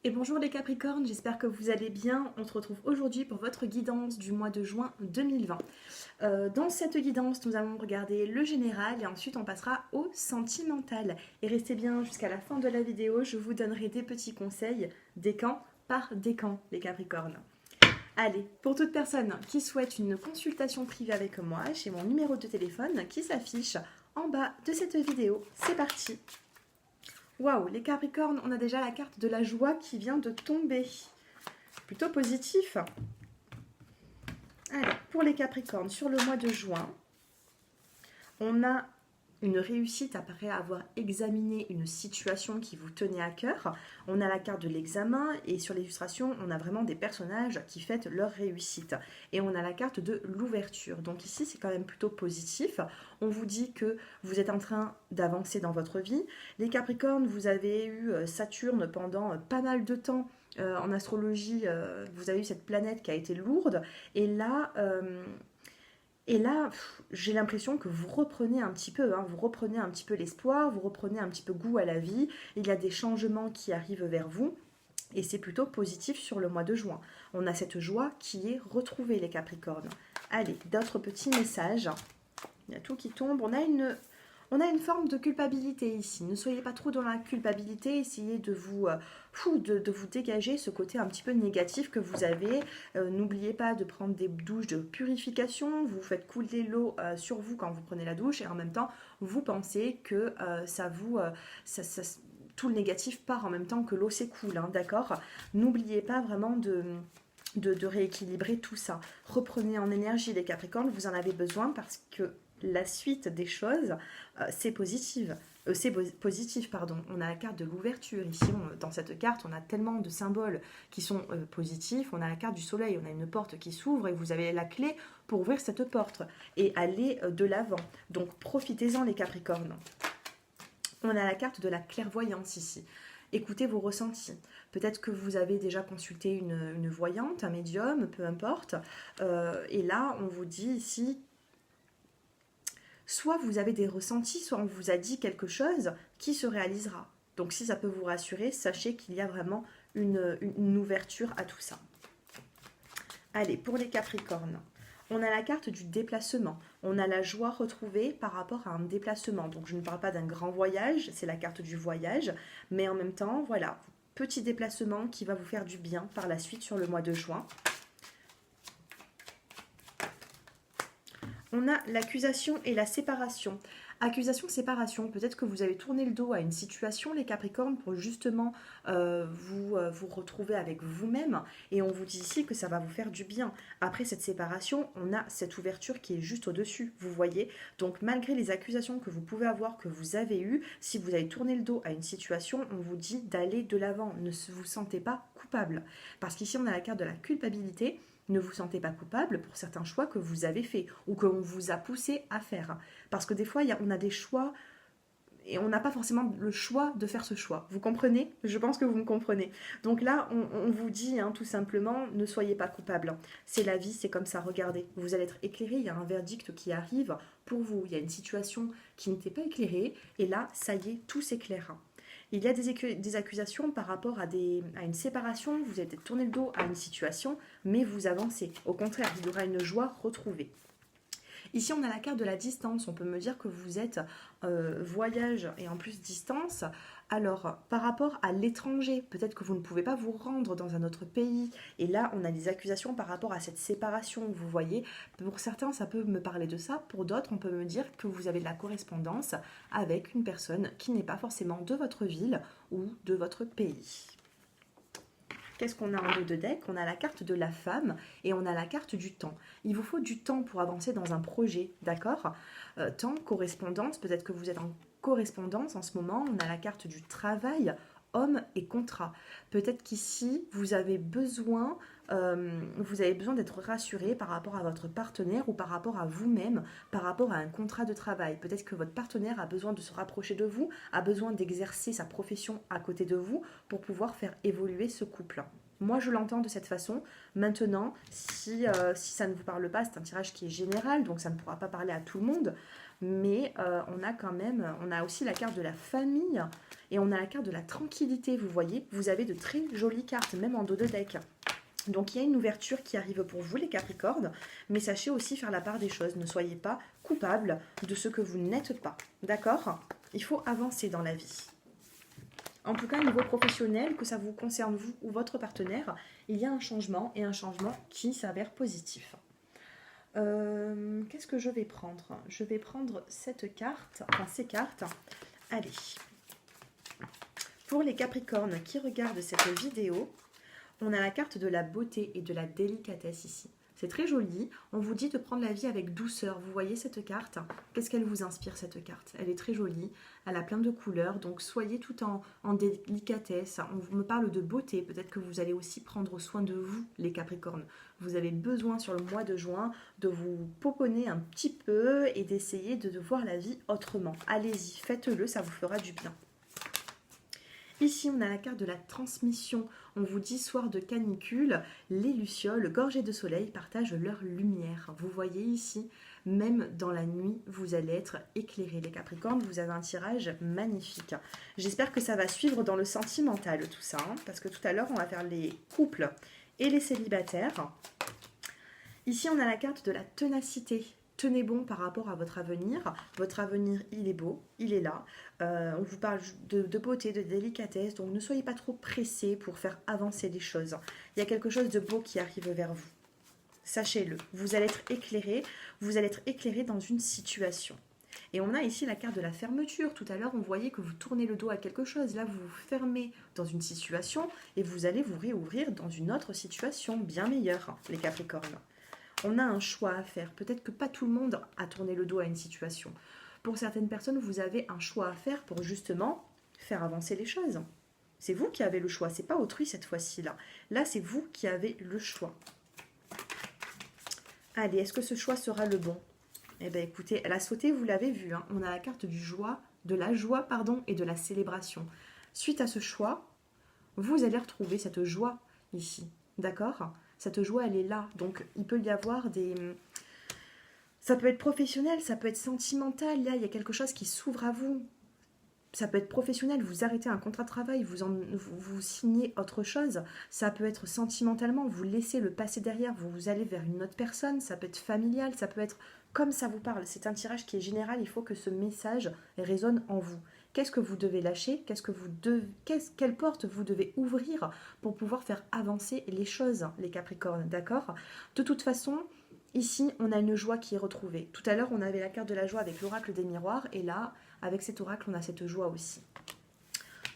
Et bonjour les Capricornes, j'espère que vous allez bien. On se retrouve aujourd'hui pour votre guidance du mois de juin 2020. Dans cette guidance, nous allons regarder le général et ensuite on passera au sentimental. Et restez bien jusqu'à la fin de la vidéo, je vous donnerai des petits conseils décan par décan les Capricornes. Allez, pour toute personne qui souhaite une consultation privée avec moi, j'ai mon numéro de téléphone qui s'affiche en bas de cette vidéo. C'est parti! Waouh, les Capricornes, on a déjà la carte de la joie qui vient de tomber. Plutôt positif. Allez, pour les Capricornes, sur le mois de juin, on a une réussite après avoir examiné une situation qui vous tenait à cœur. On a la carte de l'examen et sur l'illustration, on a vraiment des personnages qui fêtent leur réussite. Et on a la carte de l'ouverture. Donc ici, c'est quand même plutôt positif. On vous dit que vous êtes en train d'avancer dans votre vie. Les Capricornes, vous avez eu Saturne pendant pas mal de temps. En astrologie, vous avez eu cette planète qui a été lourde. Et là, j'ai l'impression que vous reprenez un petit peu, vous reprenez un petit peu l'espoir, vous reprenez un petit peu goût à la vie. Il y a des changements qui arrivent vers vous et c'est plutôt positif sur le mois de juin. On a cette joie qui est retrouvée, les Capricornes. Allez, d'autres petits messages. Il y a tout qui tombe. On a une forme de culpabilité ici. Ne soyez pas trop dans la culpabilité. Essayez de vous dégager ce côté un petit peu négatif que vous avez. N'oubliez pas de prendre des douches de purification. Vous faites couler l'eau sur vous quand vous prenez la douche. Et en même temps, vous pensez que tout le négatif part en même temps que l'eau s'écoule. D'accord ? N'oubliez pas vraiment de rééquilibrer tout ça. Reprenez en énergie les Capricornes. Vous en avez besoin parce que la suite des choses, c'est positif. Pardon. On a la carte de l'ouverture. Ici, dans cette carte, on a tellement de symboles qui sont positifs. On a la carte du soleil, on a une porte qui s'ouvre et vous avez la clé pour ouvrir cette porte et aller de l'avant. Donc, profitez-en les Capricornes. On a la carte de la clairvoyance ici. Écoutez vos ressentis. Peut-être que vous avez déjà consulté une voyante, un médium, peu importe. Et là, on vous dit ici, soit vous avez des ressentis, soit on vous a dit quelque chose qui se réalisera. Donc si ça peut vous rassurer, sachez qu'il y a vraiment une ouverture à tout ça. Allez, pour les Capricornes, on a la carte du déplacement. On a la joie retrouvée par rapport à un déplacement. Donc je ne parle pas d'un grand voyage, c'est la carte du voyage. Mais en même temps, voilà, petit déplacement qui va vous faire du bien par la suite sur le mois de juin. On a l'accusation et la séparation. Accusation-séparation, peut-être que vous avez tourné le dos à une situation, les Capricornes, pour justement vous retrouver avec vous-même. Et on vous dit ici que ça va vous faire du bien. Après cette séparation, on a cette ouverture qui est juste au-dessus, vous voyez. Donc malgré les accusations que vous pouvez avoir, que vous avez eues, si vous avez tourné le dos à une situation, on vous dit d'aller de l'avant. Ne vous sentez pas coupable. Parce qu'ici, on a la carte de la culpabilité. Ne vous sentez pas coupable pour certains choix que vous avez faits ou qu'on vous a poussé à faire. Parce que des fois, on a des choix et on n'a pas forcément le choix de faire ce choix. Vous comprenez ? Je pense que vous me comprenez. Donc là, on vous dit tout simplement, ne soyez pas coupable. C'est la vie, c'est comme ça. Regardez, vous allez être éclairé, il y a un verdict qui arrive pour vous. Il y a une situation qui n'était pas éclairée et là, ça y est, tout s'éclaire. Il y a des accusations par rapport à une séparation. Vous avez peut-être tourné le dos à une situation, mais vous avancez. Au contraire, il y aura une joie retrouvée. Ici, on a la carte de la distance. On peut me dire que vous êtes voyage et en plus distance. Alors, par rapport à l'étranger, peut-être que vous ne pouvez pas vous rendre dans un autre pays. Et là, on a des accusations par rapport à cette séparation. Vous voyez, pour certains, ça peut me parler de ça. Pour d'autres, on peut me dire que vous avez de la correspondance avec une personne qui n'est pas forcément de votre ville ou de votre pays. Qu'est-ce qu'on a en dos de deck ? On a la carte de la femme et on a la carte du temps. Il vous faut du temps pour avancer dans un projet, d'accord ? Temps, correspondance, peut-être que vous êtes en correspondance en ce moment. On a la carte du travail, homme et contrat. Peut-être qu'ici, vous avez besoin d'être rassuré par rapport à votre partenaire ou par rapport à vous-même, par rapport à un contrat de travail. Peut-être que votre partenaire a besoin de se rapprocher de vous, a besoin d'exercer sa profession à côté de vous pour pouvoir faire évoluer ce couple. Moi, je l'entends de cette façon. Maintenant, si ça ne vous parle pas, c'est un tirage qui est général, donc ça ne pourra pas parler à tout le monde. mais on a quand même, on a aussi la carte de la famille et on a la carte de la tranquillité. Vous voyez, vous avez de très jolies cartes, même en dos de deck. Donc il y a une ouverture qui arrive pour vous les Capricornes, mais sachez aussi faire la part des choses. Ne soyez pas coupable de ce que vous n'êtes pas. D'accord? Il faut avancer dans la vie. En tout cas, au niveau professionnel, que ça vous concerne vous ou votre partenaire, il y a un changement et un changement qui s'avère positif. Qu'est-ce que je vais prendre? Je vais prendre cette carte, enfin ces cartes. Allez. Pour les Capricornes qui regardent cette vidéo, on a la carte de la beauté et de la délicatesse ici. C'est très joli. On vous dit de prendre la vie avec douceur. Vous voyez cette carte? Qu'est-ce qu'elle vous inspire, cette carte? Elle est très jolie. Elle a plein de couleurs. Donc, soyez tout en délicatesse. On me parle de beauté. Peut-être que vous allez aussi prendre soin de vous, les Capricornes. Vous avez besoin, sur le mois de juin, de vous poponner un petit peu et d'essayer de voir la vie autrement. Allez-y, faites-le, ça vous fera du bien. Ici, on a la carte de la transmission. On vous dit, soir de canicule, les lucioles, gorgées de soleil, partagent leur lumière. Vous voyez ici, même dans la nuit, vous allez être éclairés. Les Capricornes, vous avez un tirage magnifique. J'espère que ça va suivre dans le sentimental, tout ça. Parce que tout à l'heure, on va faire les couples et les célibataires. Ici, on a la carte de la ténacité. Tenez bon par rapport à votre avenir. Votre avenir, il est beau, il est là. On vous parle de beauté, de délicatesse, donc ne soyez pas trop pressés pour faire avancer les choses. Il y a quelque chose de beau qui arrive vers vous. Sachez-le, vous allez être éclairé dans une situation. Et on a ici la carte de la fermeture. Tout à l'heure, on voyait que vous tournez le dos à quelque chose. Là, vous vous fermez dans une situation et vous allez vous réouvrir dans une autre situation bien meilleure, les Capricornes. On a un choix à faire. Peut-être que pas tout le monde a tourné le dos à une situation. Pour certaines personnes, vous avez un choix à faire pour justement faire avancer les choses. C'est vous qui avez le choix, c'est pas autrui cette fois-ci là. Là, c'est vous qui avez le choix. Allez, est-ce que ce choix sera le bon? Eh bien écoutez, elle a sauté, vous l'avez vu, hein. On a la carte de la joie et de la célébration. Suite à ce choix, vous allez retrouver cette joie ici, d'accord? Cette joie, elle est là. Donc, il peut y avoir des... Ça peut être professionnel, ça peut être sentimental. Là, il y a quelque chose qui s'ouvre à vous. Ça peut être professionnel, vous arrêtez un contrat de travail, vous signez autre chose. Ça peut être sentimentalement, vous laissez le passé derrière, vous allez vers une autre personne. Ça peut être familial, ça peut être comme ça vous parle. C'est un tirage qui est général, il faut que ce message résonne en vous. Qu'est-ce que vous devez lâcher? Quelle porte vous devez ouvrir pour pouvoir faire avancer les choses, les Capricornes, d'accord? De toute façon, ici, on a une joie qui est retrouvée. Tout à l'heure, on avait la carte de la joie avec l'oracle des miroirs, et là, avec cet oracle, on a cette joie aussi.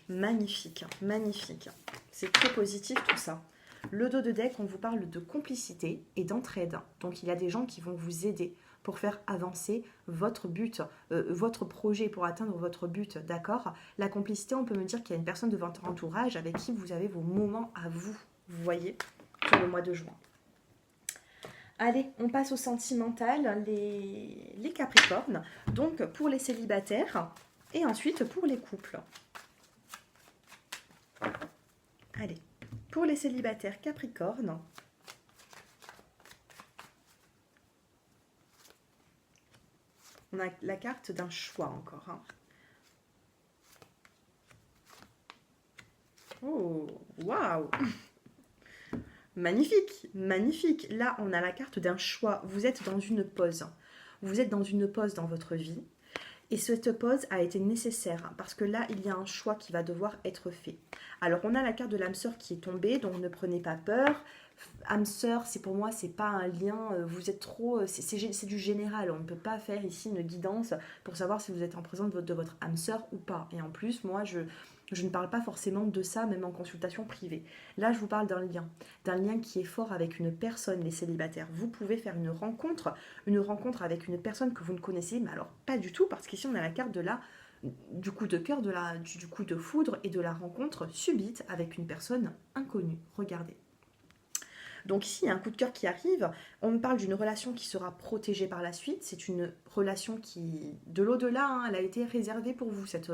Magnifique, magnifique. C'est très positif tout ça. Le dos de deck, on vous parle de complicité et d'entraide. Donc, il y a des gens qui vont vous aider pour faire avancer votre but, votre projet, pour atteindre votre but, d'accord? La complicité, on peut me dire qu'il y a une personne de votre entourage avec qui vous avez vos moments à vous, vous voyez, sur le mois de juin. Allez, on passe au sentimental, les Capricornes, donc pour les célibataires et ensuite pour les couples. Allez, pour les célibataires Capricornes, on a la carte d'un choix encore. Hein. Oh, waouh! Magnifique, magnifique. Là, on a la carte d'un choix. Vous êtes dans une pause. Vous êtes dans une pause dans votre vie. Et cette pause a été nécessaire parce que là, il y a un choix qui va devoir être fait. Alors, on a la carte de l'âme sœur qui est tombée, donc ne prenez pas peur. Âme sœur, c'est pour moi, c'est pas un lien, vous êtes trop, c'est du général. On ne peut pas faire ici une guidance pour savoir si vous êtes en présence de votre âme sœur ou pas. Et en plus, moi, je ne parle pas forcément de ça, même en consultation privée. Là, je vous parle d'un lien qui est fort avec une personne, les célibataires. Vous pouvez faire une rencontre avec une personne que vous ne connaissez, mais alors pas du tout, parce qu'ici, on a la carte du coup de cœur, du coup de foudre et de la rencontre subite avec une personne inconnue. Regardez. Donc ici, il y a un coup de cœur qui arrive. On me parle d'une relation qui sera protégée par la suite. C'est une relation qui, de l'au-delà, hein, elle a été réservée pour vous, cette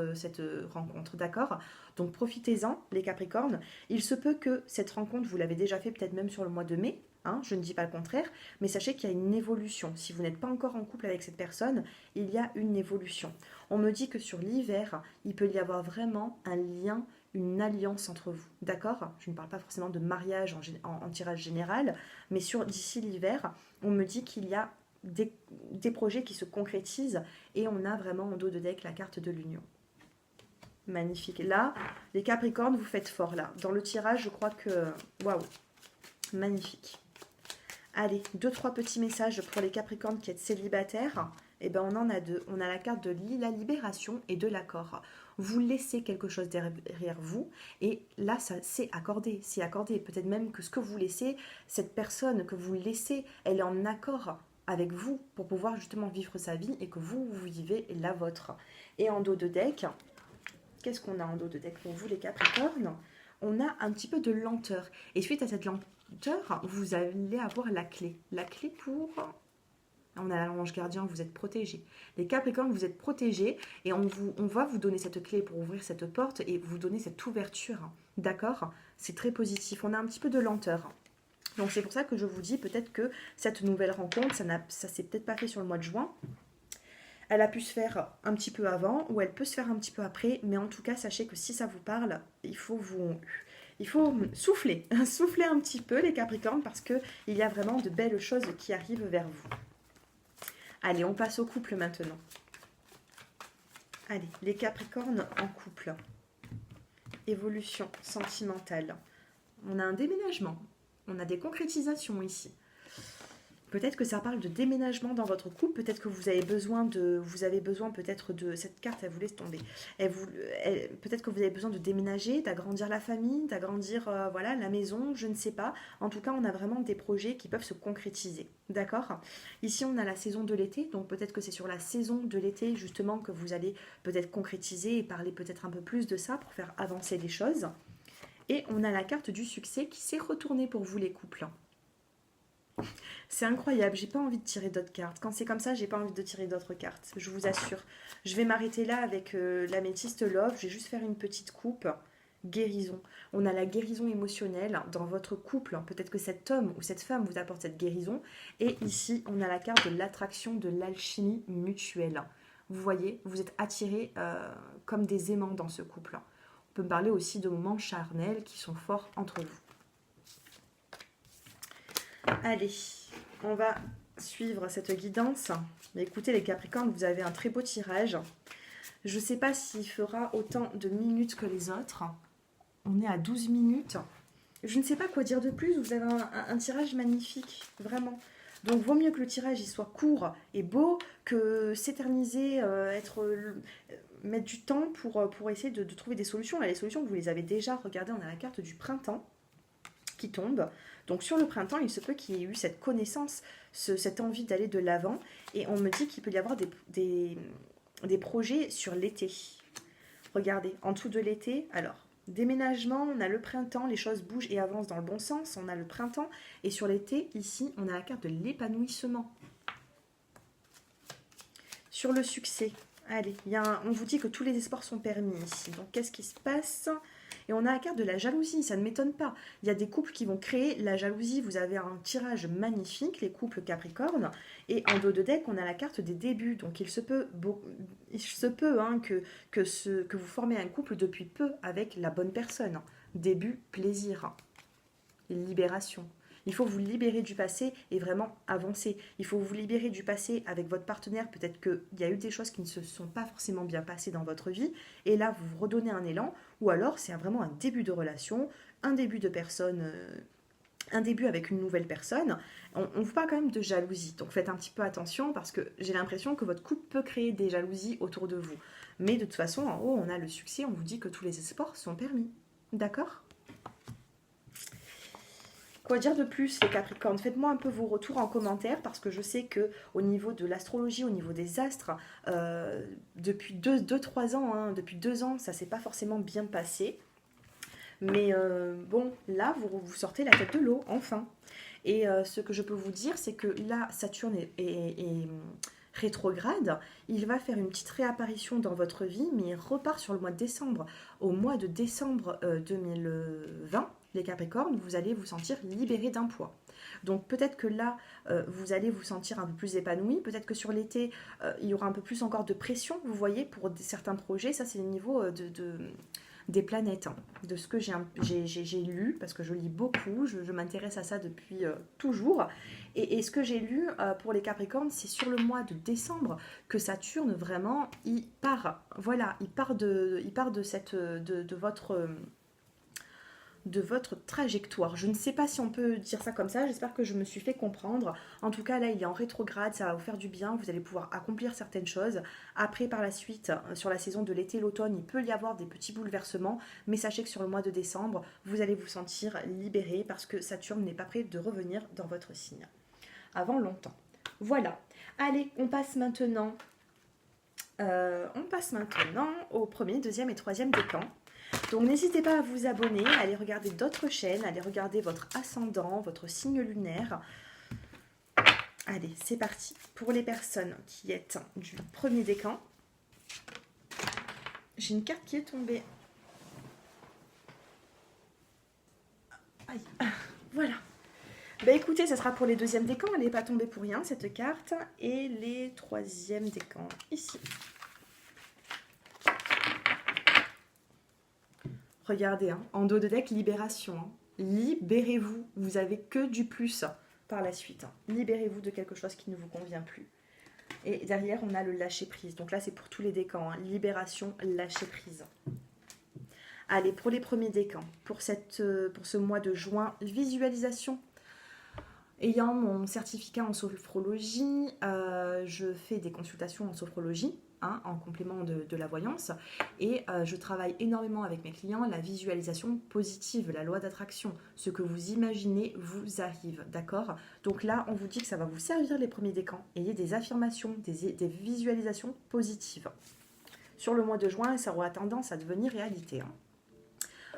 rencontre, d'accord? Donc profitez-en, les Capricornes. Il se peut que cette rencontre, vous l'avez déjà fait peut-être même sur le mois de mai, hein, je ne dis pas le contraire, mais sachez qu'il y a une évolution. Si vous n'êtes pas encore en couple avec cette personne, il y a une évolution. On me dit que sur l'hiver, il peut y avoir vraiment un lien, une alliance entre vous, d'accord? Je ne parle pas forcément de mariage en tirage général, mais d'ici l'hiver, on me dit qu'il y a des projets qui se concrétisent et on a vraiment en dos de deck la carte de l'union. Magnifique. Là, les Capricornes, vous faites fort là. Dans le tirage, je crois que... Waouh. Magnifique. Allez, 2-3 petits messages pour les Capricornes qui êtes célibataires. Eh bien, on en a deux. On a la carte de la libération et de l'accord. Vous laissez quelque chose derrière vous et là, ça c'est accordé. C'est accordé. Peut-être même que ce que vous laissez, cette personne que vous laissez, elle est en accord avec vous pour pouvoir justement vivre sa vie et que vous vivez la vôtre. Et en dos de deck, qu'est-ce qu'on a en dos de deck pour vous les Capricornes? On a un petit peu de lenteur. Et suite à cette lenteur, vous allez avoir la clé. La clé pour... On a l'ange gardien, vous êtes protégés. Les Capricornes, vous êtes protégés et on va vous donner cette clé pour ouvrir cette porte et vous donner cette ouverture. D'accord? C'est très positif. On a un petit peu de lenteur. Donc c'est pour ça que je vous dis peut-être que cette nouvelle rencontre, ça s'est peut-être pas fait sur le mois de juin. Elle a pu se faire un petit peu avant ou elle peut se faire un petit peu après. Mais en tout cas, sachez que si ça vous parle, il faut souffler. Souffler un petit peu les Capricornes parce qu'il y a vraiment de belles choses qui arrivent vers vous. Allez, on passe au couple maintenant. Allez, les Capricornes en couple. Évolution sentimentale. On a un déménagement. On a des concrétisations ici. Peut-être que ça parle de déménagement dans votre couple. Peut-être que vous avez besoin peut-être de cette carte. Elle vous laisse tomber. Peut-être que vous avez besoin de déménager, d'agrandir la famille, d'agrandir voilà la maison. Je ne sais pas. En tout cas, on a vraiment des projets qui peuvent se concrétiser. D'accord? Ici, on a la saison de l'été. Donc peut-être que c'est sur la saison de l'été justement que vous allez peut-être concrétiser et parler peut-être un peu plus de ça pour faire avancer les choses. Et on a la carte du succès qui s'est retournée pour vous les couples. C'est incroyable, j'ai pas envie de tirer d'autres cartes. Quand c'est comme ça, j'ai pas envie de tirer d'autres cartes, je vous assure. Je vais m'arrêter là avec l'améthyste love, je vais juste faire une petite coupe. Guérison. On a la guérison émotionnelle dans votre couple. Peut-être que cet homme ou cette femme vous apporte cette guérison. Et ici, on a la carte de l'attraction, de l'alchimie mutuelle. Vous voyez, vous êtes attirés comme des aimants dans ce couple. On peut me parler aussi de moments charnels qui sont forts entre vous. Allez, on va suivre cette guidance. Mais écoutez les Capricornes, vous avez un très beau tirage. Je ne sais pas s'il fera autant de minutes que les autres. On est à 12 minutes. Je ne sais pas quoi dire de plus. Vous avez un tirage magnifique, vraiment. Donc vaut mieux que le tirage il soit court et beau que s'éterniser, mettre du temps pour essayer de trouver des solutions. Là, les solutions, vous les avez déjà. Regardez, on a la carte du printemps qui tombe. Donc sur le printemps, il se peut qu'il y ait eu cette connaissance, cette envie d'aller de l'avant. Et on me dit qu'il peut y avoir des projets sur l'été. Regardez, en dessous de l'été, alors, déménagement, on a le printemps, les choses bougent et avancent dans le bon sens, on a le printemps. Et sur l'été, ici, on a la carte de l'épanouissement. Sur le succès, allez, on vous dit que tous les espoirs sont permis ici. Donc qu'est-ce qui se passe ? Et on a la carte de la jalousie, ça ne m'étonne pas. Il y a des couples qui vont créer la jalousie. Vous avez un tirage magnifique, les couples Capricorne. Et en dos de deck, on a la carte des débuts. Donc il se peut que vous formez un couple depuis peu avec la bonne personne. Début, plaisir. Libération. Il faut vous libérer du passé et vraiment avancer. Il faut vous libérer du passé avec votre partenaire. Peut-être qu'il y a eu des choses qui ne se sont pas forcément bien passées dans votre vie. Et là, vous vous redonnez un élan. Ou alors, c'est vraiment un début de relation, un début de personne, un début avec une nouvelle personne. On vous parle quand même de jalousie. Donc faites un petit peu attention parce que j'ai l'impression que votre couple peut créer des jalousies autour de vous. Mais de toute façon, en haut, on a le succès. On vous dit que tous les espoirs sont permis. D'accord ? Quoi dire de plus les Capricornes? Faites-moi un peu vos retours en commentaire parce que je sais que au niveau de l'astrologie, au niveau des astres, depuis 2-3 ans, depuis 2 ans, ça ne s'est pas forcément bien passé. Mais bon, là, vous sortez la tête de l'eau, enfin. Et ce que je peux vous dire, c'est que là, Saturne est rétrograde. Il va faire une petite réapparition dans votre vie, mais il repart sur le mois de décembre. Au mois de décembre 2020, les Capricornes, vous allez vous sentir libérés d'un poids. Donc peut-être que là, vous allez vous sentir un peu plus épanoui. Peut-être que sur l'été, il y aura un peu plus encore de pression, vous voyez, pour certains projets. Ça, c'est le niveau des planètes, hein, de ce que j'ai lu, parce que je lis beaucoup, je m'intéresse à ça depuis toujours. Et ce que j'ai lu pour les Capricornes, c'est sur le mois de décembre que Saturne, vraiment, il part. Voilà, il part de votre trajectoire. Je ne sais pas si on peut dire ça comme ça, j'espère que je me suis fait comprendre. En tout cas, là, il est en rétrograde, ça va vous faire du bien, vous allez pouvoir accomplir certaines choses. Après, par la suite, sur la saison de l'été, l'automne, il peut y avoir des petits bouleversements, mais sachez que sur le mois de décembre, vous allez vous sentir libéré parce que Saturne n'est pas prêt de revenir dans votre signe avant longtemps. Voilà. Allez, on passe maintenant au premier, deuxième et troisième décan. Donc n'hésitez pas à vous abonner, à aller regarder d'autres chaînes, à aller regarder votre ascendant, votre signe lunaire. Allez, c'est parti. Pour les personnes qui êtes du premier décan, j'ai une carte qui est tombée. Aïe, voilà. Bah écoutez, ça sera pour les deuxièmes décans, elle n'est pas tombée pour rien cette carte. Et les troisièmes décans, ici. Regardez, hein, en dos de deck, libération. Hein. Libérez-vous, vous avez que du plus par la suite. Hein. Libérez-vous de quelque chose qui ne vous convient plus. Et derrière, on a le lâcher-prise. Donc là, c'est pour tous les décans. Hein. Libération, lâcher-prise. Allez, pour les premiers décans, pour ce mois de juin, visualisation. Ayant mon certificat en sophrologie, je fais des consultations en sophrologie, hein, en complément de la voyance, et je travaille énormément avec mes clients la visualisation positive, la loi d'attraction. Ce que vous imaginez vous arrive, d'accord? Donc là, on vous dit que ça va vous servir les premiers décans. Ayez des affirmations, des visualisations positives. Sur le mois de juin, ça aura tendance à devenir réalité. Hein.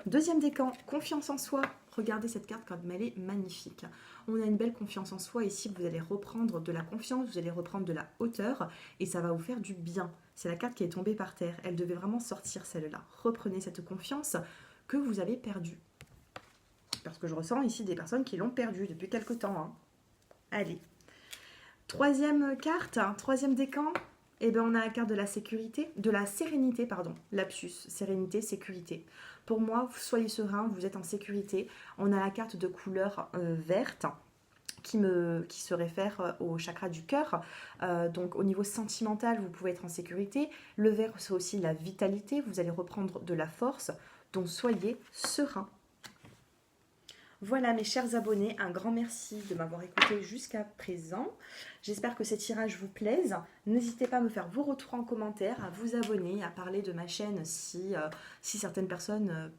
Deuxième décan, confiance en soi. Regardez cette carte comme elle est magnifique. On a une belle confiance en soi. Ici, vous allez reprendre de la confiance, vous allez reprendre de la hauteur et ça va vous faire du bien. C'est la carte qui est tombée par terre. Elle devait vraiment sortir celle-là. Reprenez cette confiance que vous avez perdue. Parce que je ressens ici des personnes qui l'ont perdue depuis quelque temps. Hein. Allez. Troisième carte, troisième décan. Eh bien, on a la carte de la sécurité, de la sérénité, pardon. Lapsus, sérénité, sécurité. Pour moi, soyez serein, vous êtes en sécurité. On a la carte de couleur verte qui se réfère au chakra du cœur. Donc au niveau sentimental, vous pouvez être en sécurité. Le vert, c'est aussi la vitalité. Vous allez reprendre de la force. Donc soyez serein. Voilà mes chers abonnés, un grand merci de m'avoir écouté jusqu'à présent. J'espère que ces tirages vous plaisent. N'hésitez pas à me faire vos retours en commentaire, à vous abonner, à parler de ma chaîne si certaines personnes...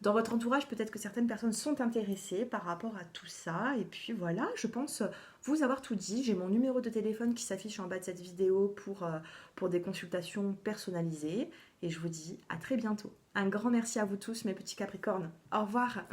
dans votre entourage, peut-être que certaines personnes sont intéressées par rapport à tout ça. Et puis voilà, je pense vous avoir tout dit. J'ai mon numéro de téléphone qui s'affiche en bas de cette vidéo pour des consultations personnalisées. Et je vous dis à très bientôt. Un grand merci à vous tous mes petits Capricornes. Au revoir.